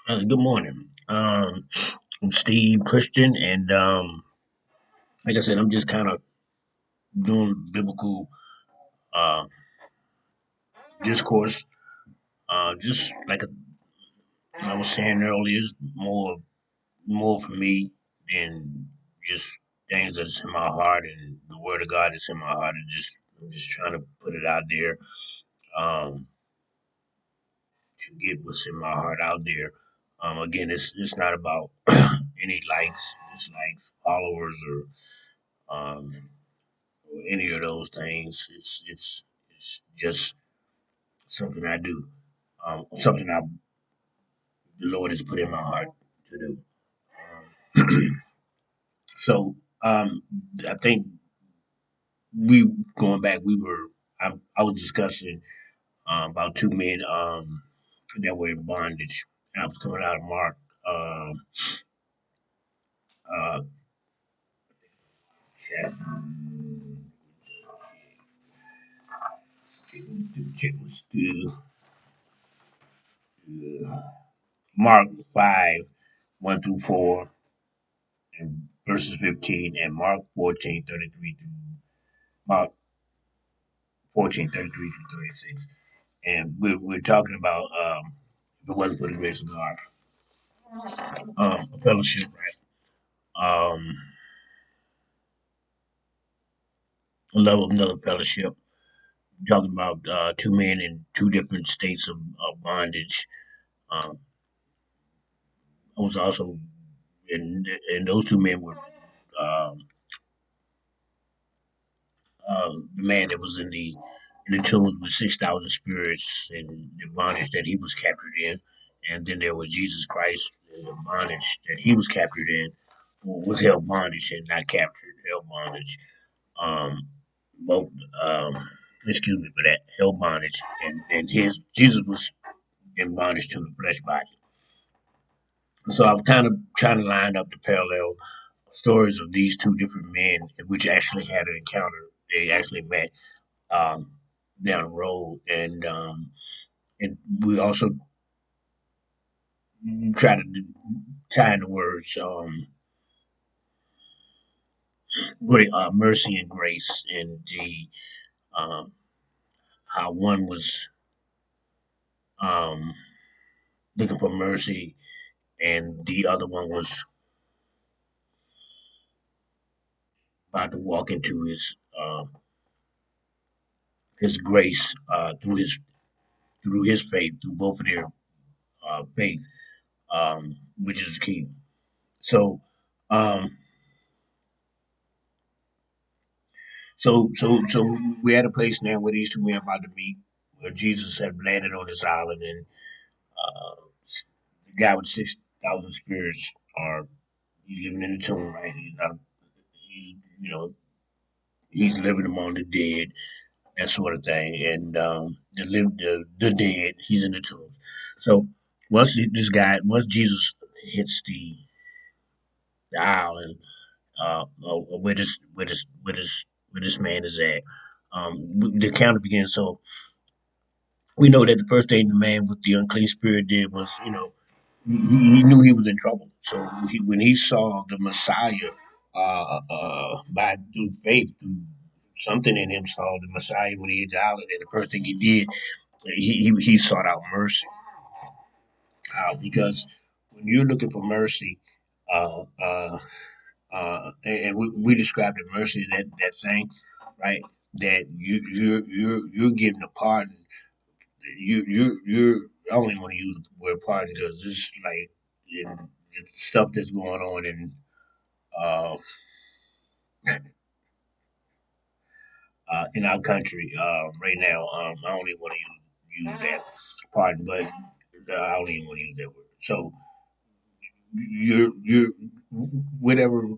Good morning. I'm Steve Christian, and like I said, I'm just kind of doing biblical uh, discourse. Just like I was saying earlier, it's more for me than just things that's in my heart, and the Word of God is in my heart. And I'm just trying to put it out there um, to get what's in my heart out there. Again, it's not about any likes, dislikes, followers, or any of those things. It's just something I do, something the Lord has put in my heart to do. So I think we going back, I was discussing about two men that were in bondage. And I was coming out of Mark uh, chapter, Mark 5:1 through 4 and verses 15, and Mark 14:33 through Mark 14:33 through 36. And we're talking about if it wasn't for the grace of God, a fellowship, right? A love of another fellowship. Talking about two men in two different states of bondage. Um, I was also, and those two men were um, the man that was in the tombs with 6,000 spirits and the bondage that he was captured in, and then there was Jesus Christ, and the bondage that he was captured in, was held bondage and not captured, held bondage. Um, both, um, excuse me for that, held bondage, and his Jesus was in bondage to the flesh body. So I'm kind of trying to line up the parallel stories of these two different men, which actually had an encounter. They actually met um, down the road, and we also try to tie in the words great mercy and grace, and the um, how one was um, looking for mercy, and the other one was about to walk into his grace through his faith, through both of their faith, which is key. So, um, so we're at a place now where these two men are about to meet, where Jesus had landed on this island, and uh, the guy with 6,000 spirits are he's living in the tomb, right? He's not, you know, he's living among the dead, that sort of thing, and the dead, he's in the tomb. So once Jesus hits the island, where this man is at, the counter begins. So we know that the first thing the man with the unclean spirit did was, he knew he was in trouble. So when he saw the Messiah, by through faith, through something in him saw the Messiah when he hit the island, and the first thing he did, he sought out mercy, because when you're looking for mercy, uh, uh, and we described the mercy, that thing, right? That you're getting a pardon. I don't even want to use the word pardon because it's like it's stuff that's going on uh, in our country right now. I don't even want to use that pardon, but I don't even want to use that word. So you're whatever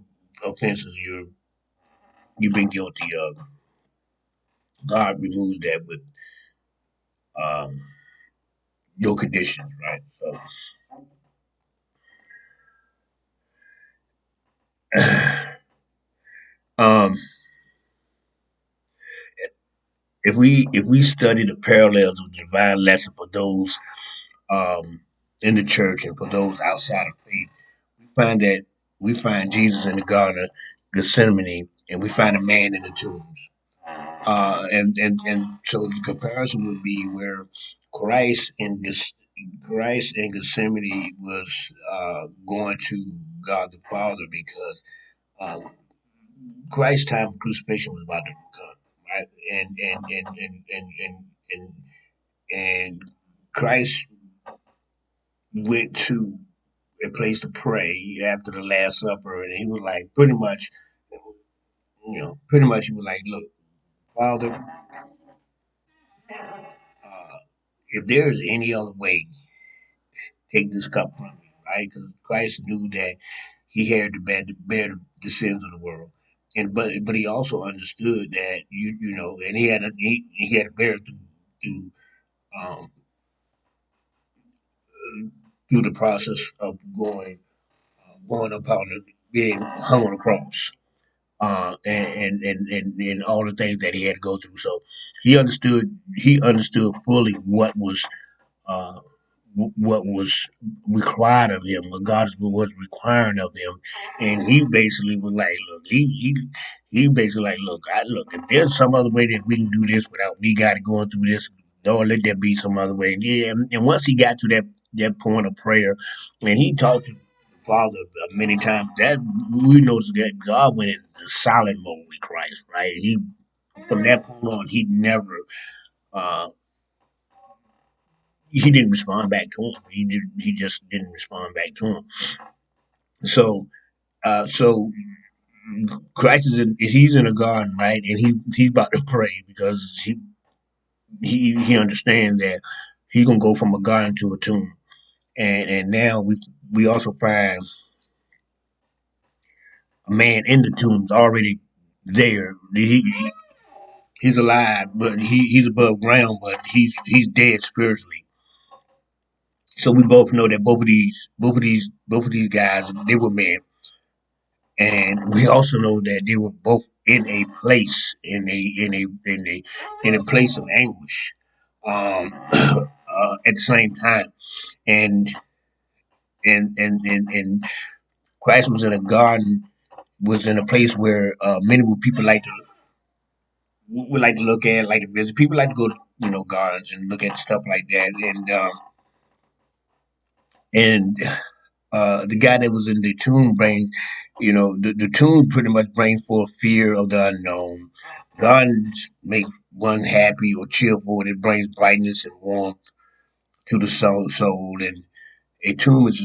offenses you've been guilty of, God removes that with um, your conditions, right? So um, if we study the parallels of the divine lesson for those um, in the church and for those outside of faith, find that we find Jesus in the Garden of Gethsemane, and we find a man in the tombs. And so the comparison would be where Christ in Christ in Gethsemane was going to God the Father because uh, Christ's time of crucifixion was about to come, right? And and Christ went to a place to pray after the Last Supper, and he was like, pretty much he was like, look, Father, if there is any other way, take this cup from me, right? Because Christ knew that he had to bear the sins of the world. And but he also understood that you know, and he had to bear it through um, through the process of going upon being hung on a cross, and all the things that he had to go through. So he understood fully uh, what was required of him, what God was requiring of him, and he basically was like, look, he basically like, look, if there's some other way that we can do this without me got going through this, Lord, let there be some other way. Yeah, and once he got to that point of prayer, and he talked to the Father many times, that we noticed that God went into silent mode with Christ, right? He from that point on, uh, he didn't respond back to him. He just didn't respond back to him. So so Christ he's in a garden, right? And he's about to pray because he understands that he's gonna go from a garden to a tomb. And now we also find a man in the tombs already there. He's alive, but he's above ground, but he's dead spiritually. So we both know that both of these guys, they were men. And we also know that they were both in a place, in a place of anguish, at the same time. And and Christ was in a garden, was in a place where many people would like to look at, like to visit. People like to go to gardens and look at stuff like that. And the guy that was in the tomb brings, the tomb pretty much brings forth fear of the unknown. Gardens make one happy or cheerful, and it brings brightness and warmth to the soul. And a tomb is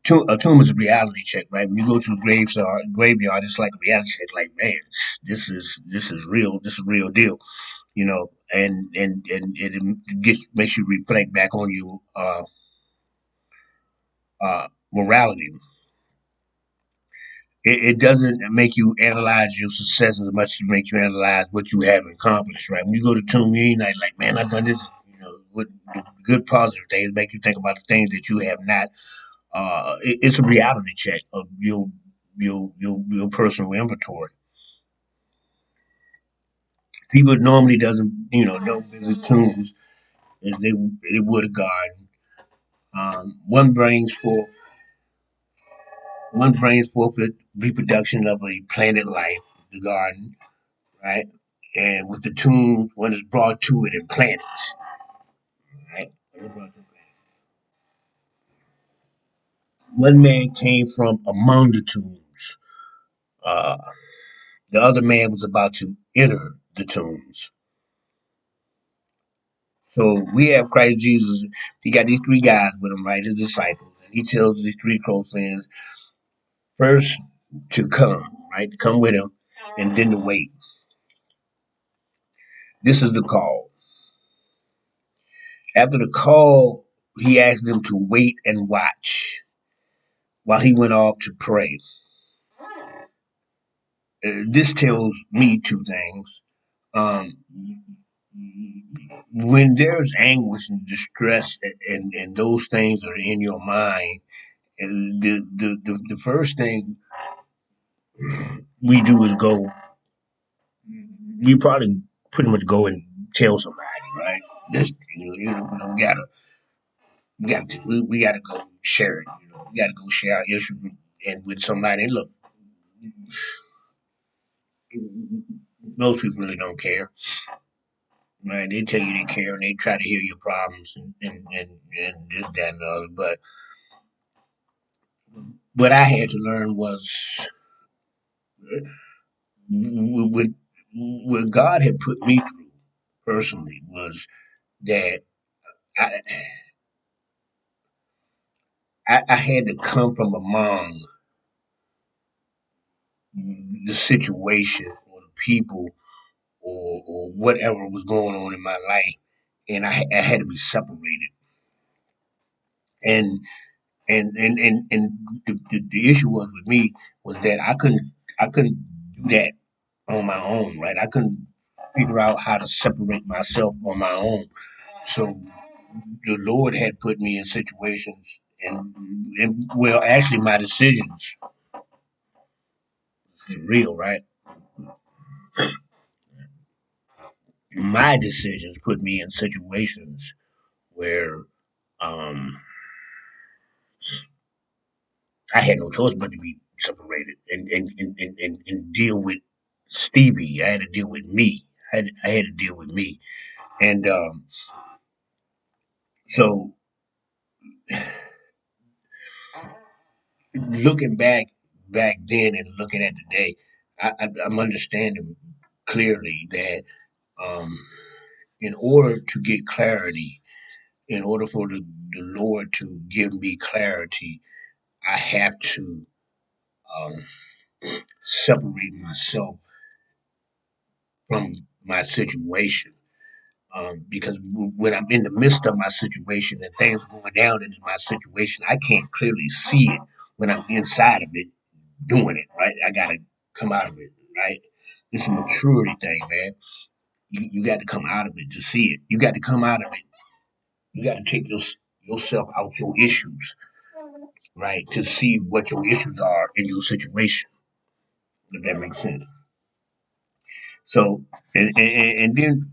a tomb is a reality check, right? When you go to a graveyard, it's like a reality check. Like, man, this is real. This is a real deal, and it makes you reflect back on your morality. It doesn't make you analyze your success as much as it makes you analyze what you have accomplished, right? When you go to tomb, you ain't like, man, I've done this. What the good positive things make you think about the things that you have not. It's a reality check of your personal inventory. People normally don't visit tombs as they would a garden. One brings forth the reproduction of a planet life, the garden, right? And with the tomb, one is brought to it in planets, right? One man came from among the tombs. Uh, the other man was about to enter the tombs. So we have Christ Jesus. He got these three guys with him, right? His disciples. And he tells these three close friends first to come, right? To come with him, and then to wait. This is the call. After the call, he asked them to wait and watch while he went off to pray. This tells me two things. Um, when there's anguish and distress, and those things are in your mind, the first thing we do is we probably pretty much go and tell somebody, right? This, we don't gotta. we got to go share it. You know, we got to go share our issue and with somebody. And look, most people really don't care, right? They tell you they care and they try to hear your problems and this, that, and the other. But what I had to learn was what, what God had put me through personally was that I, I had to come from among the situation or the people or whatever was going on in my life, and I had to be separated. And and the issue was with me was that I couldn't do that on my own, right? I couldn't figure out how to separate myself on my own. So the Lord had put me in situations, and well, actually, my decisions, let's get real, right? My decisions put me in situations where um, I had no choice but to be separated and deal with Stevie. I had to deal with me. I had to deal with me. And so looking back then and looking at today, I'm understanding clearly that um, in order to get clarity, in order for the Lord to give me clarity, I have to um, separate myself from my situation. Because when I'm in the midst of my situation and things are going down into my situation, I can't clearly see it when I'm inside of it doing it, right? I got to come out of it, right? It's a maturity thing, man. You got to come out of it to see it. You got to come out of it. You got to take yourself out your issues, right? To see what your issues are in your situation, if that makes sense. So, and then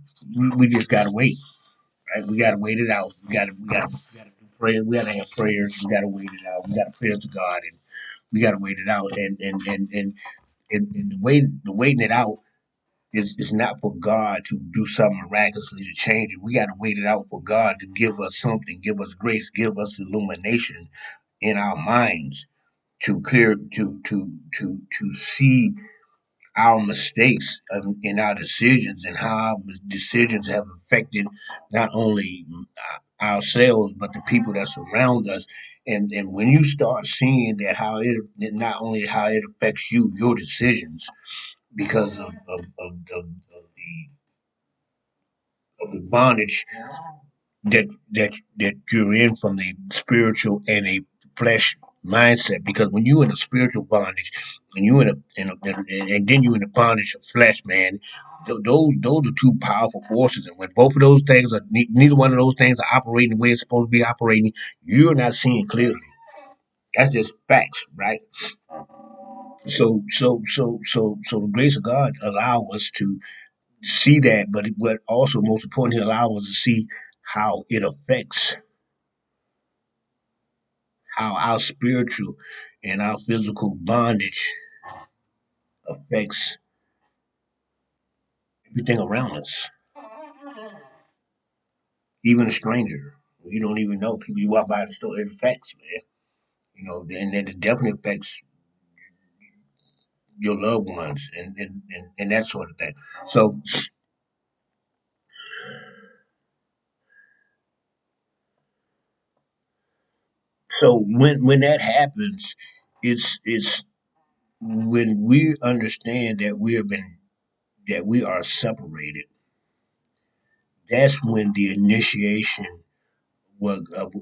we just got to wait. Right? We gotta wait it out. We gotta do prayer. We gotta have prayers. We gotta wait it out. We gotta pray to God, and we gotta wait it out. And the waiting it out is not for God to do something miraculously to change it. We gotta wait it out for God to give us something, give us grace, give us illumination in our minds to clear to see our mistakes in our decisions and how our decisions have affected not only ourselves but the people that surround us. And when you start seeing that how it not only how it affects you, your decisions because of the bondage that you're in from the spiritual and a flesh mindset. Because when you're in a spiritual bondage and you and then you're in the bondage of flesh, man, those are two powerful forces. And when both of those things are neither one of those things are operating the way it's supposed to be operating, you're not seeing clearly. That's just facts, right? So the grace of God allow us to see that, but also most importantly allow us to see how it affects how our spiritual and our physical bondage affects everything around us, even a stranger. You don't even know people you walk by the store. It affects, man. You know, and then it definitely affects your loved ones and that sort of thing. So, so when that happens, it's when we understand that we have been that we are separated. That's when the initiation of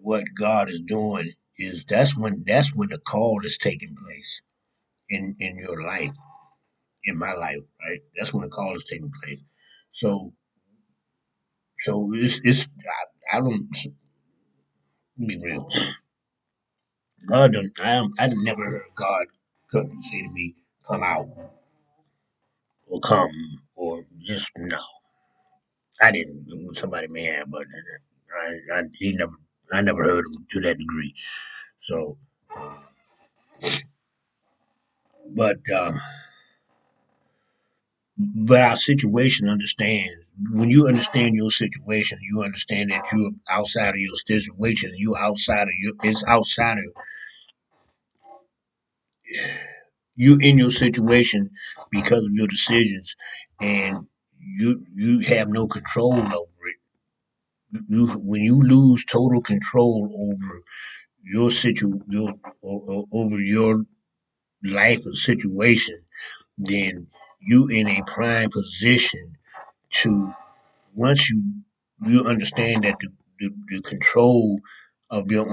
what God is doing is that's when the call is taking place in your life, in my life, right? That's when the call is taking place. So it's I don't be real. God don't I never heard God come and say to me, come out or come or just no. I didn't. Somebody may have, but he never. I never heard him to that degree. So, but but our situation understands. When you understand your situation, you understand that you're outside of your situation. You outside of your. It's outside of you in your situation because of your decisions, and you have no control over it. You when you lose total control over your over your life or situation, then you in a prime position to once you understand that the control of your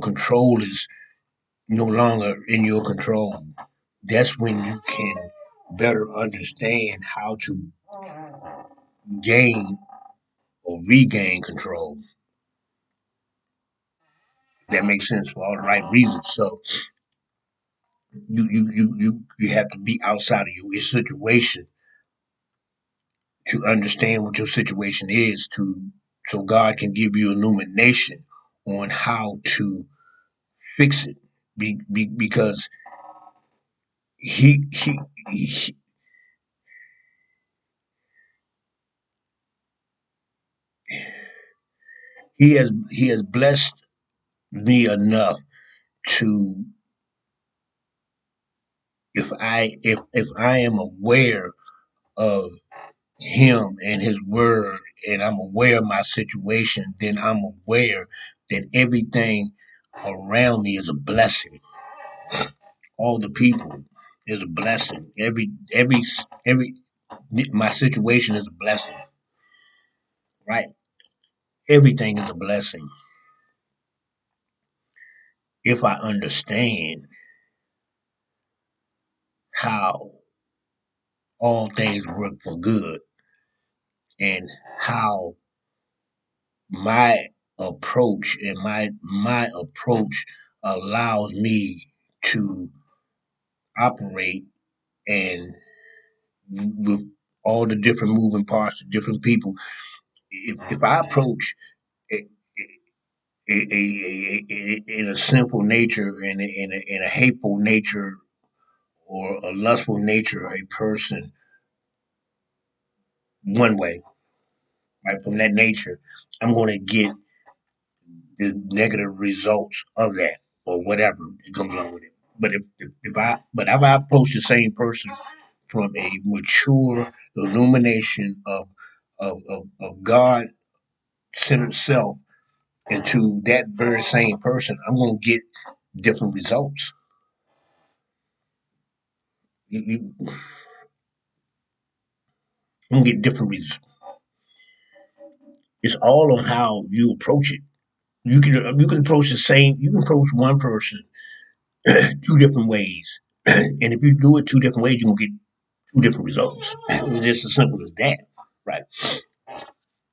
control is no longer in your control. That's when you can better understand how to gain or regain control. That makes sense for all the right reasons. So you have to be outside of your situation to understand what your situation is to so God can give you illumination on how to fix it. Because he, he he he has blessed me enough to if I am aware of him and his word and I'm aware of my situation, then I'm aware that everything around me is a blessing. All the people is a blessing. Every my situation is a blessing, right? Everything is a blessing if I understand how all things work for good and how my approach and my approach allows me to operate and with all the different moving parts, the different people. If I approach a, in a simple nature and in a hateful nature or a lustful nature, a person one way, right from that nature, I'm going to get the negative results of that or whatever it comes along with it. But if I approach the same person from a mature illumination of God centered self into that very same person, I'm gonna get different results. I'm gonna get different results. It's all on how you approach it. You can approach the same. You can approach one person two different ways, and if you do it two different ways, you're gonna get two different results. It's just as simple as that, right?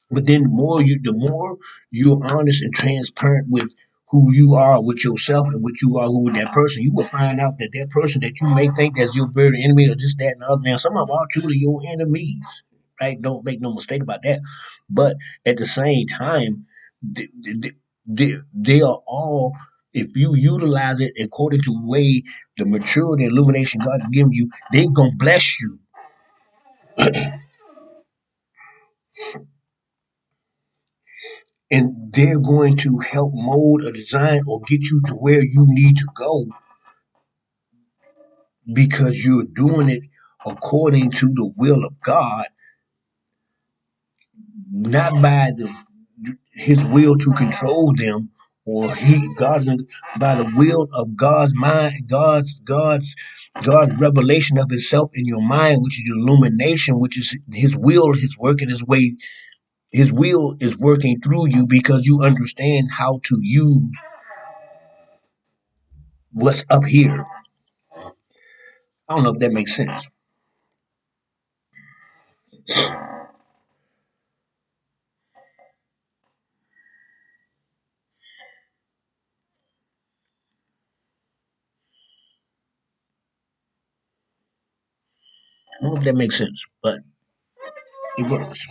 But then the more you're honest and transparent with who you are with yourself and what you are who with that person, you will find out that that person that you may think as your very enemy or this, that, and the other. Now, some of them are truly your enemies, right? Don't make no mistake about that. But at the same time, they are all. If you utilize it according to the way the maturity and illumination God has given you, they gonna bless you, and they're going to help mold or design or get you to where you need to go because you're doing it according to the will of God, not by his will to control them or God's by the will of God's mind, God's revelation of Himself in your mind, which is illumination, which is His will, His working His way. His will is working through you because you understand how to use what's up here. I don't know if that makes sense. I don't know if that makes sense, but it works.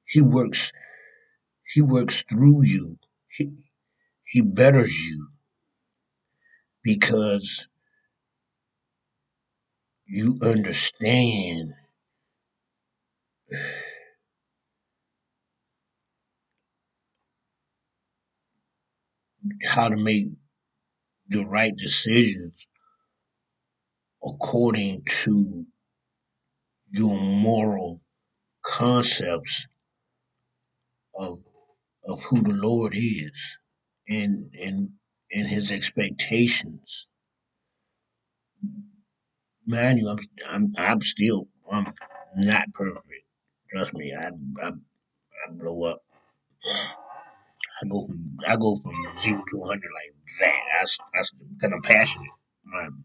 He works. He works through you. He, he betters you because you understand how to make the right decisions according to your moral concepts of of who the Lord is and his expectations. Mind you, I'm not perfect. Trust me, I blow up. I go from 0 to 100 like that. That's because I'm passionate. Um,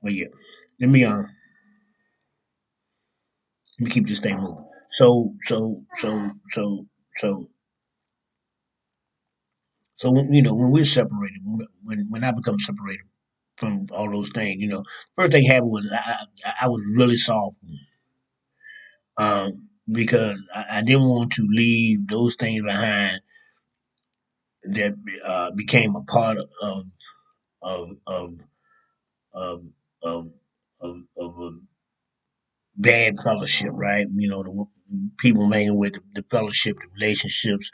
but yeah, let me let me keep this thing moving. So when we're separated, when I become separated from all those things, first thing happened was I was really soft, because I didn't want to leave those things behind that became a part of of of of of a bad fellowship, right? The people hanging with the fellowship, the relationships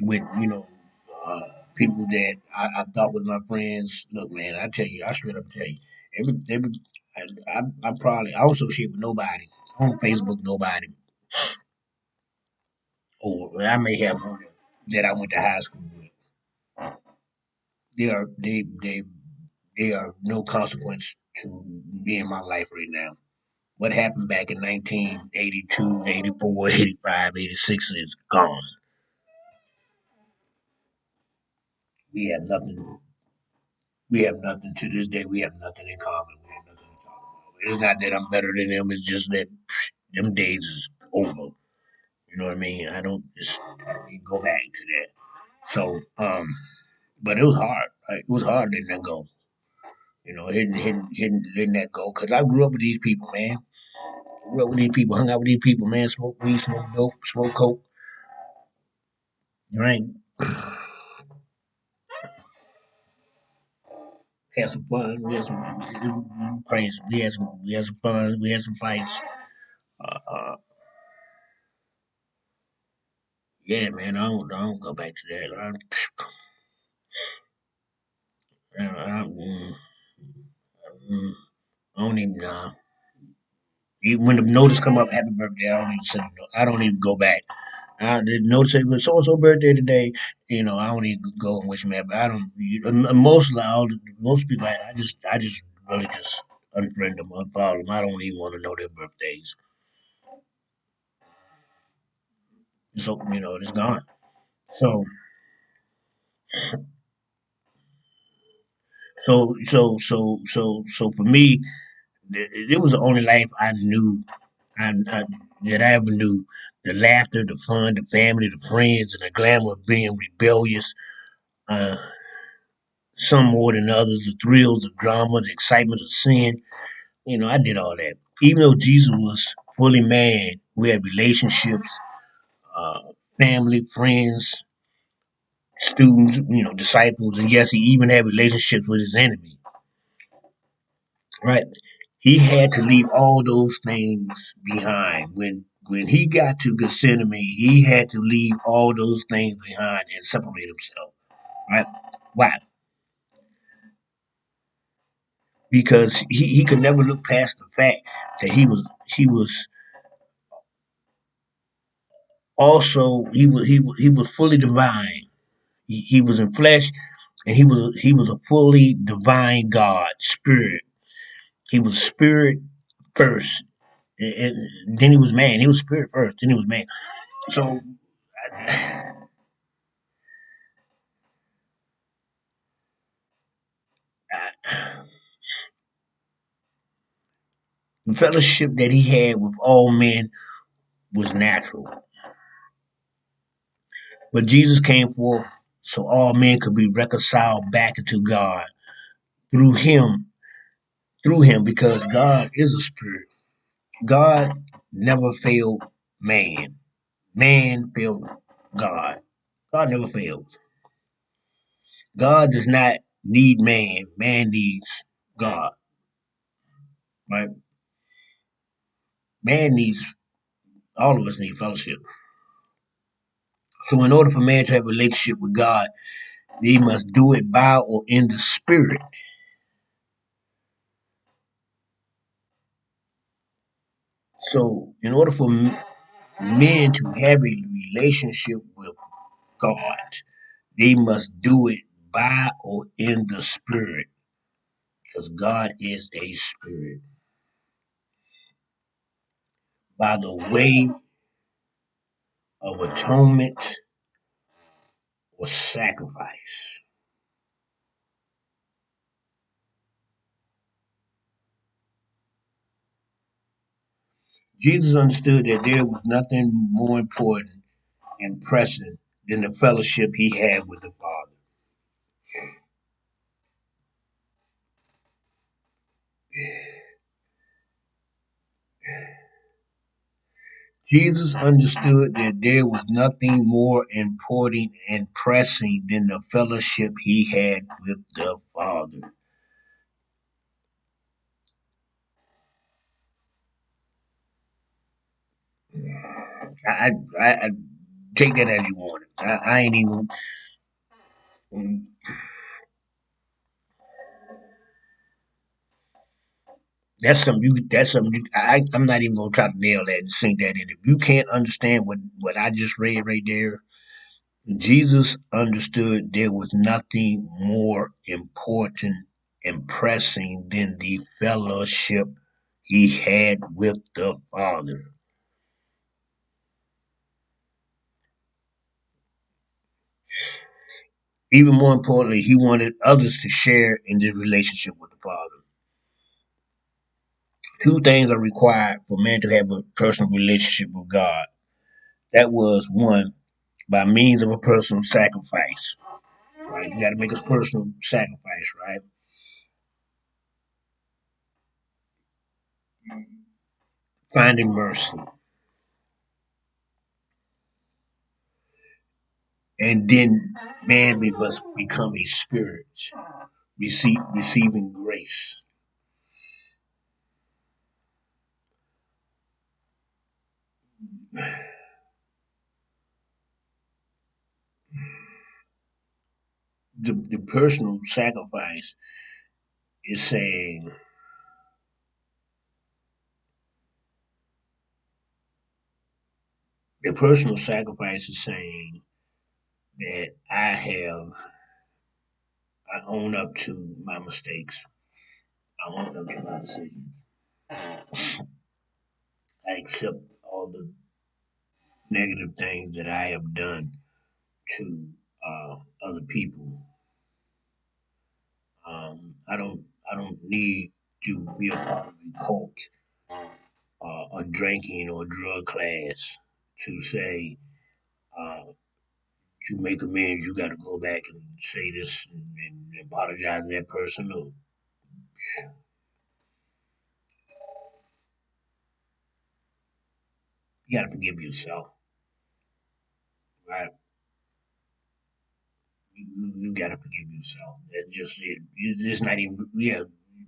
with uh, people that I thought was my friends. Look, man, I straight up tell you, every I probably I don't associate with nobody on Facebook, nobody, or I may have one that I went to high school with. They are they are no consequence to be in my life right now. What happened back in 1982, 84, 85, 86 is gone. We have nothing. We have nothing to this day. We have nothing in common. We have nothing to talk about. It's not that I'm better than them. It's just that them days is over. You know what I mean? I don't even go back to that. So, but it was hard. Like, it was hard letting that go. Letting that go. Cause I grew up with these people, man. Grew up with these people, hung out with these people, man. Smoke weed, smoke dope, smoke coke, drink, had some fun. We had some crazy. We had some fun. We had some fights. Uh, yeah, man. I don't go back to that. Mm, I don't even. When the notice come up, happy birthday, I don't even send. I don't even go back. The notice say, "Well, so and so birthday today." I don't even go and wish them happy. I don't. Most people, I just really just unfriend them, unfollow them. I don't even want to know their birthdays. So it's gone. So so for me, it was the only life I knew, I that I ever knew. The laughter, the fun, the family, the friends, and the glamour of being rebellious. Uh, some more than others. The thrills of drama, the excitement of sin. I did all that. Even though Jesus was fully man, we had relationships, uh, family, friends, students, disciples, and yes, he even had relationships with his enemy. Right? He had to leave all those things behind. When he got to Gethsemane, he had to leave all those things behind and separate himself. Right? Why? Because he could never look past the fact that he was also he was fully divine. He was in flesh, and he was a fully divine God, spirit. He was spirit first, and then he was man. He was spirit first, then he was man. So The fellowship that he had with all men was natural, but Jesus came forth so all men could be reconciled back into God through him, because God is a spirit. God never failed man. Man failed God. God never fails. God does not need man. Man needs God. Right? Man needs all of us need fellowship. So in order for man to have a relationship with God, he must do it by or in the spirit. So in order for men to have a relationship with God, they must do it by or in the spirit, because God is a spirit. By the way of atonement or sacrifice. Jesus understood that there was nothing more important and pressing than the fellowship he had with the Father. Jesus understood that there was nothing more important and pressing than the fellowship he had with the Father. I take that as you want it. I ain't even. That's something. I'm not even gonna try to nail that and sink that in. If you can't understand what I just read right there, Jesus understood there was nothing more important and pressing than the fellowship he had with the Father. Even more importantly, he wanted others to share in the relationship with the Father. Two things are required for man to have a personal relationship with God. That was one, by means of a personal sacrifice. Right? You got to make a personal sacrifice, right? Finding mercy. And then man must become a spirit, receiving grace. The personal sacrifice is saying, the personal sacrifice is saying that I own up to my mistakes. I own up to my decisions. I accept all the negative things that I have done to other people. I don't need to be a part of a cult, a drinking or drug class to say uh, to make amends. You got to go back and say this and apologize to that person. No, you got to forgive yourself, right? You got to forgive yourself. That's just it. It's not even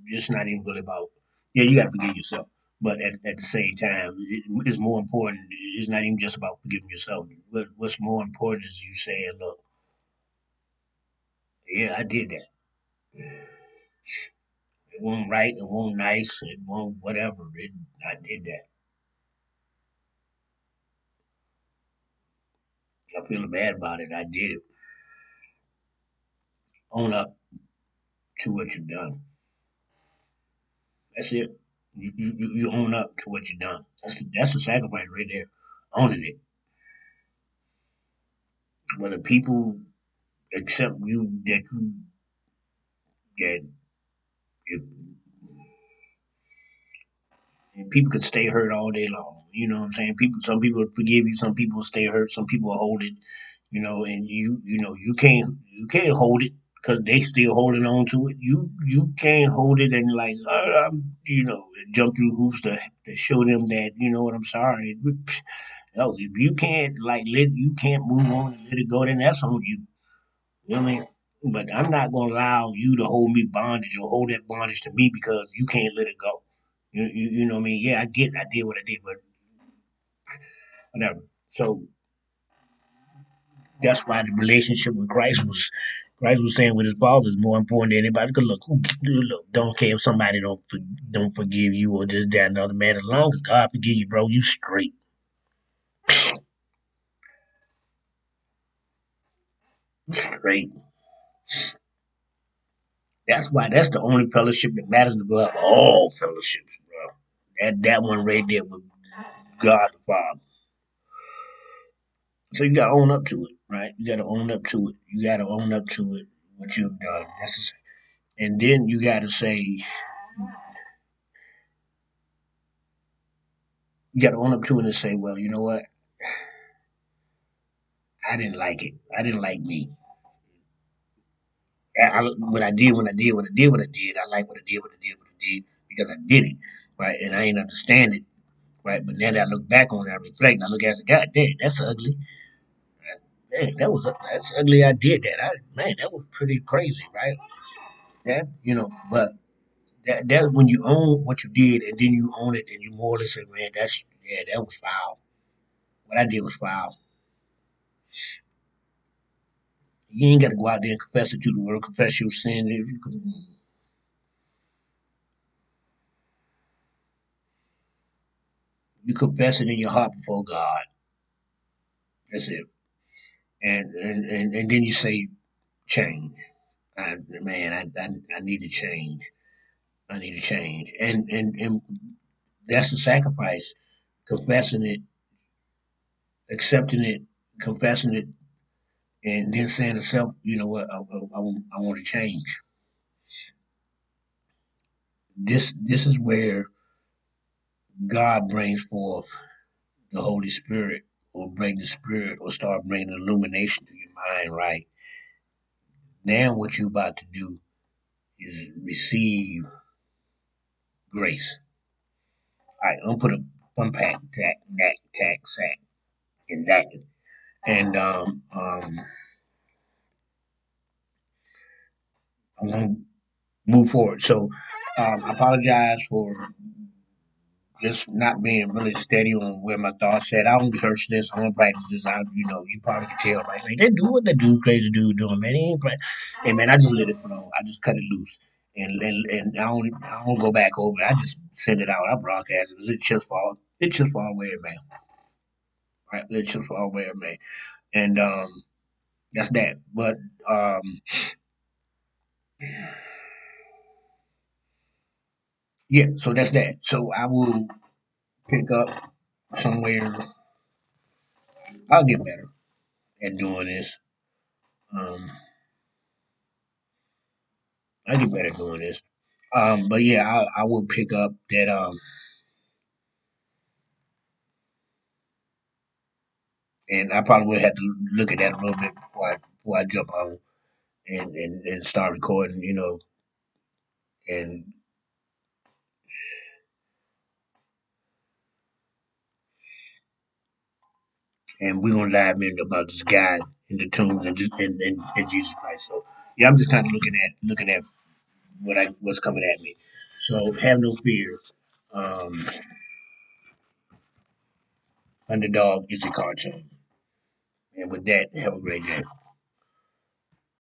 It's not even really about you got to forgive yourself. But at the same time, it's more important. It's not even just about forgiving yourself. What's more important is you saying, "Look, yeah, I did that. It wasn't right. It wasn't nice. It wasn't whatever. I did that. I feel bad about it. I did it. Own up to what you've done. That's it. You own up to what you've done. That's the sacrifice right there. Owning it. Whether people accept you that you, People could stay hurt all day long. You know what I'm saying? Some people forgive you, some people stay hurt, some people hold it. And you can't hold it because they still holding on to it. You can't hold it and like jump through hoops to show them that I'm sorry. No, if you can't you can't move on and let it go, then that's on you. You know what I mean? But I'm not gonna allow you to hold me bondage or hold that bondage to me because you can't let it go. You know what I mean? Yeah, I did what I did, but whatever. So that's why the relationship with Christ was saying with his father is more important than anybody. Cause look, don't care if somebody don't forgive you or this, that, and other man. As long as God forgive you, bro, you straight, straight. That's the only fellowship that matters above all fellowships, bro. That one right there with God the Father. So you gotta own up to it, right? You gotta own up to it. You gotta own up to it, what you've done. And then you gotta say, you gotta own up to it and say, well, you know what? I didn't like it. I didn't like me. What I did, when I did, what I did, what I did. I like what I did, what I did, what I did, because I did it, right? And I ain't understand it, right? But now that I look back on it, I reflect, and I look at it, and say, God dang, that's ugly. Dang, that's ugly. I did that. Man, that was pretty crazy, right? Yeah, but that's when you own what you did, and then you own it, and you more or less say, man, that was foul. What I did was foul. You ain't got to go out there and confess it to the world, confess your sin. If you confess it in your heart before God, that's it. And then you say change. I need to change. I need to change. And that's the sacrifice. Confessing it, accepting it, confessing it, and then saying to self, you know what, I want to change. This is where God brings forth the Holy Spirit, or bring the Spirit, or start bringing illumination to your mind. Right now, what you're about to do is receive grace. All right, I'm gonna put a unpack tack sack in that, and I'm gonna move forward. So I apologize for just not being really steady on where my thoughts at. I don't rehearse this. I don't practice this. You probably can tell, right? Like, they do what they do, crazy dude doing, man. He ain't play. Hey, man, I just let it flow. I just cut it loose. And I don't go back over it. I just send it out. I broadcast it. It just fall where it may. Right? It just fall where it may. And that's that. But yeah, so that's that. So I will pick up somewhere. I'll get better at doing this. Um, I get better doing this. But yeah, I will pick up that. And I probably will have to look at that a little bit before I jump on and start recording. And and we're gonna dive in about this guy in the tombs and Jesus Christ. So yeah, I'm just kind of looking at what's coming at me. So have no fear. Um, Underdog is a cartoon. And with that, have a great day.